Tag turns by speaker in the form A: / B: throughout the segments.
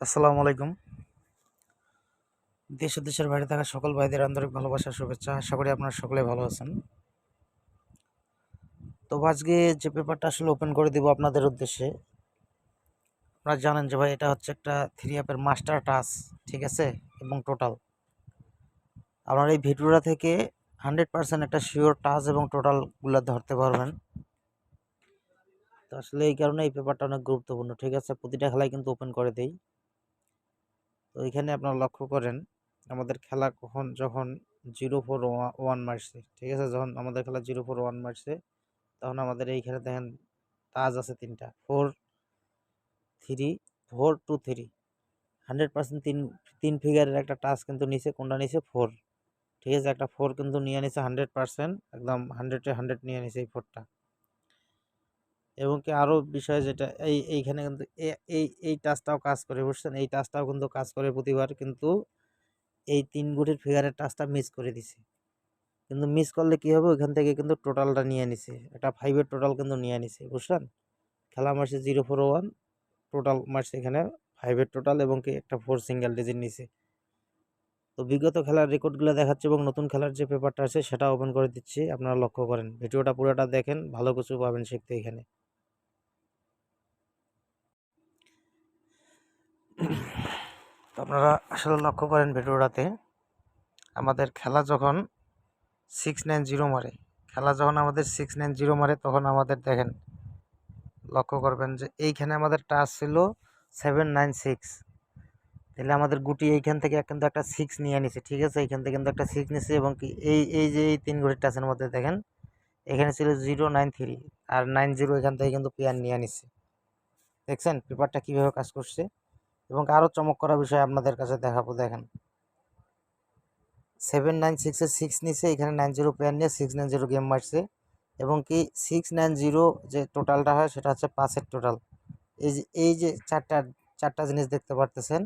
A: আসসালামু আলাইকুম। দেশ ও দেশের বাইরে থাকা সকল ভাইদের আন্তরিক ভালোবাসা শুভেচ্ছা। আশা করি আপনারা সকলে ভালো আছেন। তো আজকে যে পেপারটা আসলে ওপেন করে দিব আপনাদের উদ্দেশ্যে, আপনারা জানেন যে ভাই এটা হচ্ছে একটা 3 অ্যাপের মাস্টার টাচ, ঠিক আছে, এবং টোটাল আপনারা এই ভিডিওটা থেকে 100% একটা শিওর টাচ এবং টোটালগুলো ধরতে পারবেন। তো আসলে এই কারণে এই পেপারটা অনেক গুরুত্বপূর্ণ, ঠিক আছে। প্রতিটা খেলায় কিন্তু ওপেন করে দেই। তো এখানে আপনারা লক্ষ্য করেন আমাদের খেলা যখন 0-4-1 মারছে, ঠিক আছে, যখন আমাদের খেলা 0-4-1 মারছে তখন আমাদের এইখানে দেখেন টাচ আছে 3টা, 4-3-4-2-3, 100% তিন ফিগারের একটা টাচ কিন্তু নিচে, কোনটা নিচে 4, ঠিক আছে, একটা 4 কিন্তু নিয়ে নিছে 100%, একদম 100-100 নিয়ে নিছে এই 4টা। এবং কি আরো বিষয় যেটা এইখানে কিন্তু এই টাচটাও কাজ করে, বুঝছেন, এই টাচটাও কিন্তু কাজ করে প্রতিবার, কিন্তু এই 3 গুটির ফিগারের টাচটা মিস করে দিছে। কিন্তু মিস করলে কি হবে, ওইখান থেকে কিন্তু টোটালটা নিয়ে নিছে, একটা 5-এর টোটাল কিন্তু নিয়ে নিছে, বুঝলেন। খেলা মারছে 0-4-1, টোটাল মারছে এখানে 5-এর টোটাল, এবং কি একটা 4 সিঙ্গেল ডিজিট নিছে। তো বিগত খেলার রেকর্ডগুলো দেখাচ্ছে এবং নতুন খেলার যে পেপারটা আছে সেটা ওপেন করে দিচ্ছি, আপনারা লক্ষ্য করেন, ভিডিওটা পুরোটা দেখেন, ভালো কিছু পাবেন শিখতে এখানে। তো আপনারা আসলে লক্ষ্য করেন ভিডিওটাতে, আমাদের খেলা যখন 690 মারে, আমাদের 690 মারে, তখন আমাদের দেখেন, লক্ষ্য করবেন যে এইখানে আমাদের টাচ ছিল 796, তাহলে আমাদের গুটি এইখান থেকে কিন্তু একটা 6 নিয়ে নিছে, ঠিক আছে, এইখান থেকে কিন্তু একটা 6 নিছে, এবং কি এই যে এই 3 গুটির টাচের মধ্যে দেখেন এখানে ছিল 093, আর 90 এখান থেকে কিন্তু পেয়ার নিয়ে নিছে। দেখছেন পেপারটা কিভাবে কাজ করছে। এবং আরও চমক করা বিষয় আপনাদের কাছে দেখাবো, দেখেন 796-এর 6 নিছে, এখানে 90 পেয়ার নিয়ে 690 গেম মারছে, এবং কি 690 যে টোটালটা হয় সেটা হচ্ছে 5-এর টোটাল। এই যে চারটা জিনিস দেখতে পারতেছেন,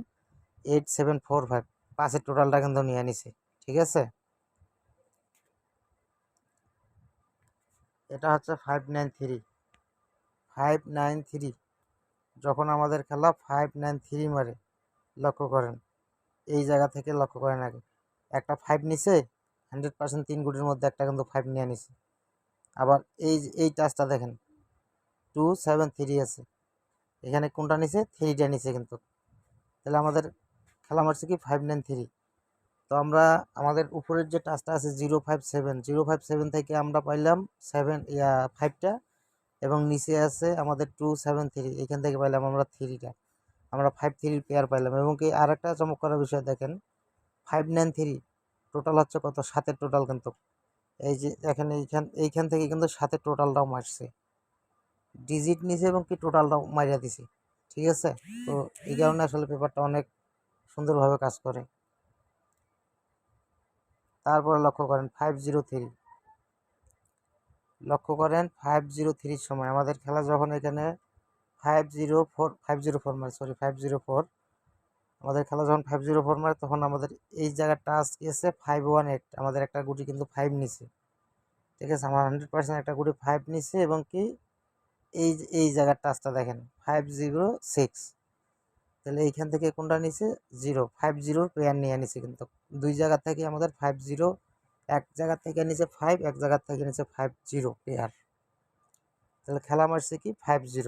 A: 8745, 5-এর টোটালটা কিন্তু নিয়ে নিছে, ঠিক আছে। এটা হচ্ছে 593, যখন আমাদের খেলা 593 মারে, লক্ষ্য করেন, এই জায়গা থেকে লক্ষ্য করেন, আগে একটা 5 নিছে, 100% 3 গুটির মধ্যে একটা কিন্তু 5 নিয়ে নিছে। আবার এই টাচটা দেখেন 273 আছে, এখানে কোনটা নিছে, 3টা নিছে কিন্তু, তাহলে আমাদের খেলা মারছে কি 593। তো আমরা আমাদের উপরের যে টাচটা আছে 057 থেকে আমরা পাইলাম 5টা, এবং নিচে আছে আমাদের 273, এখান থেকে পাইলাম আমরা 3টা, আমরা 53 পেয়ার পাইলাম। এবং কি আর একটা চমক করার বিষয় দেখেন, 593 টোটাল হচ্ছে কত, 7-এর টোটাল কিন্তু, এই যে এখানে এইখান থেকে কিন্তু 7-এর টোটালটাও মারছে, ডিজিট নিছে এবং কি টোটালটাও মারিয়া দিছে, ঠিক আছে। তো এই কারণে আসলে পেপারটা অনেক সুন্দরভাবে কাজ করে। তারপরে লক্ষ্য করেন 503, সময় আমাদের খেলা যখন এখানে 504 মারে, সরি 504, আমাদের খেলা যখন 504 মারে, তখন আমাদের এই জায়গার টাচ গেছে 518, আমাদের একটা গুটি কিন্তু 5 নিছে, ঠিক আছে, আমার 100% একটা গুটি 5 নিছে, এবং কি এই জায়গার টাচটা দেখেন 506, তাহলে এইখান থেকে কোনটা নিছে, 50 পেয়ার নিয়ে নিছে, কিন্তু দুই জায়গা থেকে আমাদের 50, এক জায়গা থেকে নিচে 5, এক জায়গা থেকে নিচে 50 পেয়ার, তাহলে খেলা মারছে কি 50,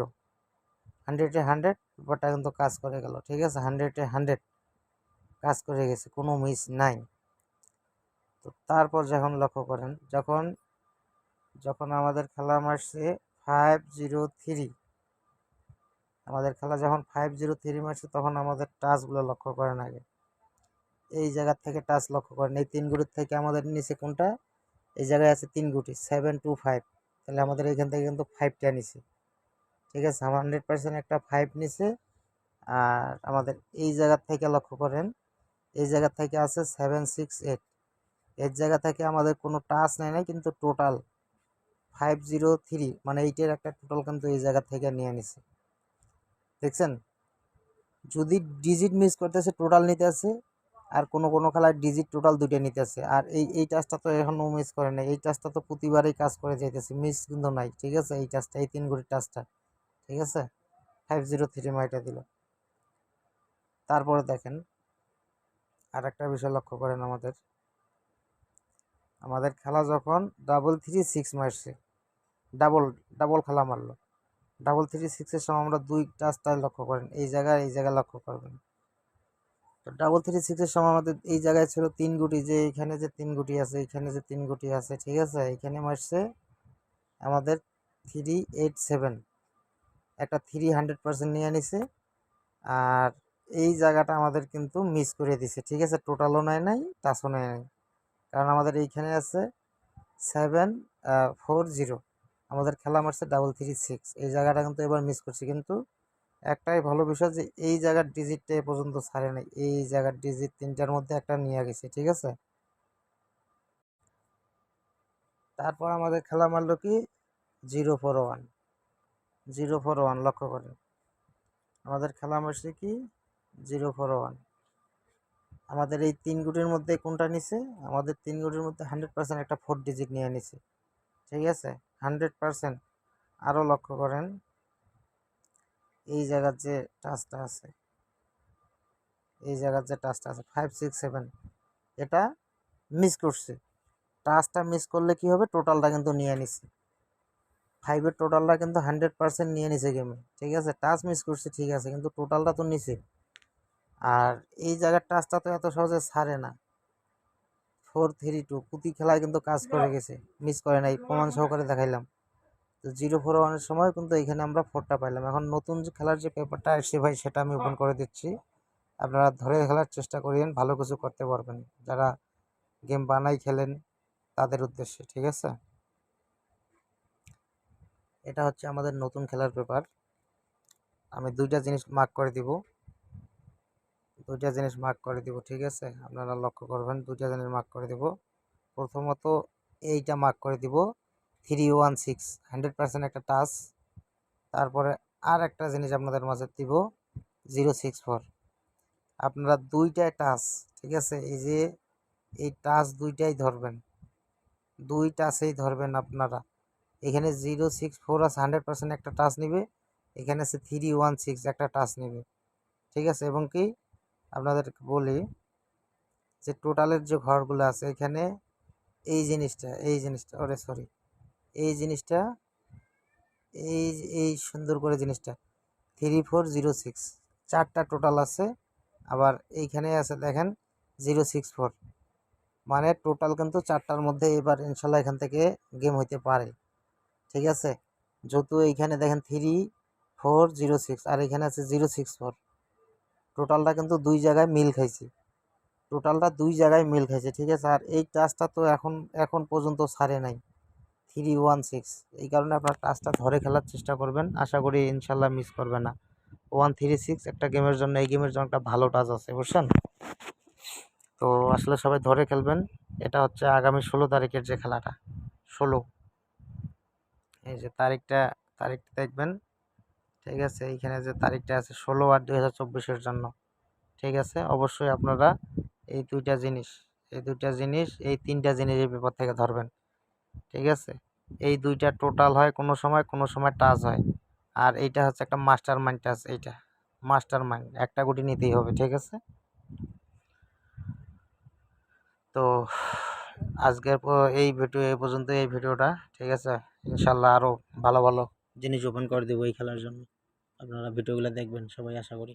A: 100-100, ব্যাপারটা কিন্তু কাজ করে গেল, ঠিক আছে, 100-100 কাজ করে গেছে, কোনো মিস নাই। তো তারপর যখন লক্ষ্য করেন, যখন যখন আমাদের খেলা মারছে 503, আমাদের খেলা যখন 503 মারছে, তখন আমাদের টাচগুলো লক্ষ্য করেন, আগে এই জায়গার থেকে টাচ লক্ষ্য করেন, এই 3 গুটির থেকে আমাদের নিচে কোনটা, এই জায়গায় আছে 3 গুটি 725, তাহলে আমাদের এখান থেকে কিন্তু 5টা নিছে, ঠিক আছে, আমার 100% একটা 5 নিছে। আর আমাদের এই জায়গার থেকে লক্ষ্য করেন, এই জায়গা থেকে আছে 768, এর জায়গা থেকে আমাদের কোনো টাচ নেয় নাই, কিন্তু টোটাল 503, মানে এইটার একটা টোটাল কিন্তু এই জায়গা থেকে নিয়ে নিছে, দেখছেন। যদি ডিজিট মিস করতেছে টোটাল নিতে আছে, আর কোনো খেলায় ডিজিট টোটাল দুইটা নিতে আছে, আর এই টাচটা তো এখনো মিস করে নাই, এই টাচটা তো প্রতিবারই কাজ করে যাইতেছে, মিস কিন্তু নাই, ঠিক আছে, এই টাচটা, এই 3 গুটির টাচটা, ঠিক আছে, 503 মাইটা দিল। তারপরে দেখেন আর একটা বিষয় লক্ষ্য করেন, আমাদের খেলা যখন 3-3-6 মারছে, ডাবল ডাবল খেলা মারলো, 3-3-6-এর সময় আমরা দুইটা স্টাইল লক্ষ্য করেন, এই জায়গায় লক্ষ্য করবেন। তো 3-3-6-এর সময় আমাদের এই জায়গায় ছিল 3 গুটি, যে এখানে যে 3 গুটি আছে, এখানে যে 3 গুটি আছে, ঠিক আছে, এখানে মারছে আমাদের 3-8-7, একটা 300% নিয়ে নিছে। আর এই জায়গাটা আমাদের কিন্তু মিস করে দিছে, ঠিক আছে, টোটালও নাই টাচও নাই, কারণ আমাদের এইখানে আছে 7-4-0, আমাদের খেলা মারছে 3-3-6, এই জায়গাটা কিন্তু এবার মিস করছি। কিন্তু একটাই ভালো বিষয় যে এই জায়গার ডিজিটটা এ পর্যন্ত ছাড়ে নাই, এই জায়গার ডিজিট 3টার মধ্যে একটা নিয়ে গেছে, ঠিক আছে। তারপর আমাদের খেলা মারলো কি 0-4-1, 0-4-1 লক্ষ্য করেন, আমাদের খেলা মারছে কি 0-4-1। আমাদের এই 3 গুটির মধ্যে কোনটা নিছে, আমাদের 3 গুটির মধ্যে 100% একটা 4 ডিজিট নিয়ে নিছে, ঠিক আছে, 100%। আরও লক্ষ্য করেন এই জায়গার যে টাচটা আছে, এই জায়গার যে টাচটা আছে 5-6-7, এটা মিস করছে। টাচটা মিস করলে কি হবে, টোটালটা কিন্তু নিয়ে নিছে, 5-এর টোটালটা কিন্তু 100% নিয়ে নিছে গেমে, ঠিক আছে। টাচ মিস করছে ঠিক আছে, কিন্তু টোটালটা তো নিছে। আর এই জায়গার টাচটা তো এত সহজে ছাড়ে না। 4-3-2 প্রতি খেলায় কিন্তু কাজ করে গেছে, মিস করে নাই, প্রমাণ সহকারে দেখাইলাম। তো 0-4-1-এর সময় কিন্তু এখানে আমরা 4টা পাইলাম। এখন নতুন যে খেলার যে পেপারটা আসছে ভাই, সেটা আমি ওপেন করে দিচ্ছি, আপনারা ধরে খেলার চেষ্টা করেন, ভালো কিছু করতে পারবেন, যারা গেম বানাই খেলেন তাদের উদ্দেশ্যে, ঠিক আছে। এটা হচ্ছে আমাদের নতুন খেলার পেপার। আমি দুইটা জিনিস মার্ক করে দিব, ঠিক আছে, আপনারা লক্ষ্য করবেন, দুইটা জিনিস মার্ক করে দিব। প্রথমত এইটা মার্ক করে দিব 3-1-6, 100% একটা টাচ। তারপরে আর একটা জিনিস আপনাদের মাঝে দিব 0-6-4, আপনারা দুইটাই টাচ, ঠিক আছে, এই যে এই টাচ দুইটাই ধরবেন, দুই টাচেই ধরবেন আপনারা। এখানে 0-6-4 আছে, 100% একটা টাচ নিবে, এখানে আছে 3-1-6 একটা টাচ নিবে, ঠিক আছে। এবং কি আপনাদেরকে বলি যে টোটালের যে ঘরগুলো আছে, এখানে এই জিনিসটা ওরে সরি এই জিনিসটা, এই এই সুন্দর করে জিনিসটা 3-4-0-6, 4টা টোটাল আছে। আবার এইখানে আছে দেখেন 0-6-4, মানে টোটাল কিন্তু 4টার মধ্যে এবার ইনশাল্লাহ এখান থেকে গেম হইতে পারে, ঠিক আছে। যেহেতু এইখানে দেখেন 3-4-0-6 আর এখানে আছে 0-6-4, টোটালটা কিন্তু দুই জায়গায় মিল খাইছে, ঠিক আছে। আর এই টাচটা তো এখন পর্যন্ত ছাড়ে নাই 3-1-6, এই কারণে আপনার টাচটা ধরে খেলার চেষ্টা করবেন, আশা করি ইনশাল্লাহ মিস করবে না। 1-3-6 একটা গেমের জন্য, এই গেমের জন্য একটা ভালো টাচ আছে, বুঝছেন। তো আসলে সবাই ধরে খেলবেন। এটা হচ্ছে আগামী 16 তারিখের যে খেলাটা, 16, এই যে তারিখটা দেখবেন, ঠিক আছে, এইখানে যে তারিখটা আছে 16/8/2024 জন্য, ঠিক আছে। অবশ্যই আপনারা এই দুইটা জিনিস, এই 3টা জিনিস এই পেপার থেকে ধরবেন, ঠিক আছে। এই দুইটা টোটাল হয় কোনো সময় টাচ হয়, আর এইটা হচ্ছে একটা মাস্টার মাইন্ড টাচ, এইটা মাস্টার মাইন্ড, একটা গুটি নিতেই হবে, ঠিক আছে। তো আজকের এই পর্যন্ত এই ভিডিওটা, ঠিক আছে। ইনশাল্লাহ আরও ভালো ভালো জিনিস ওপেন করে দেবো এই খেলার জন্য, আপনারা ভিডিওগুলো দেখবেন সবাই, আশা করি।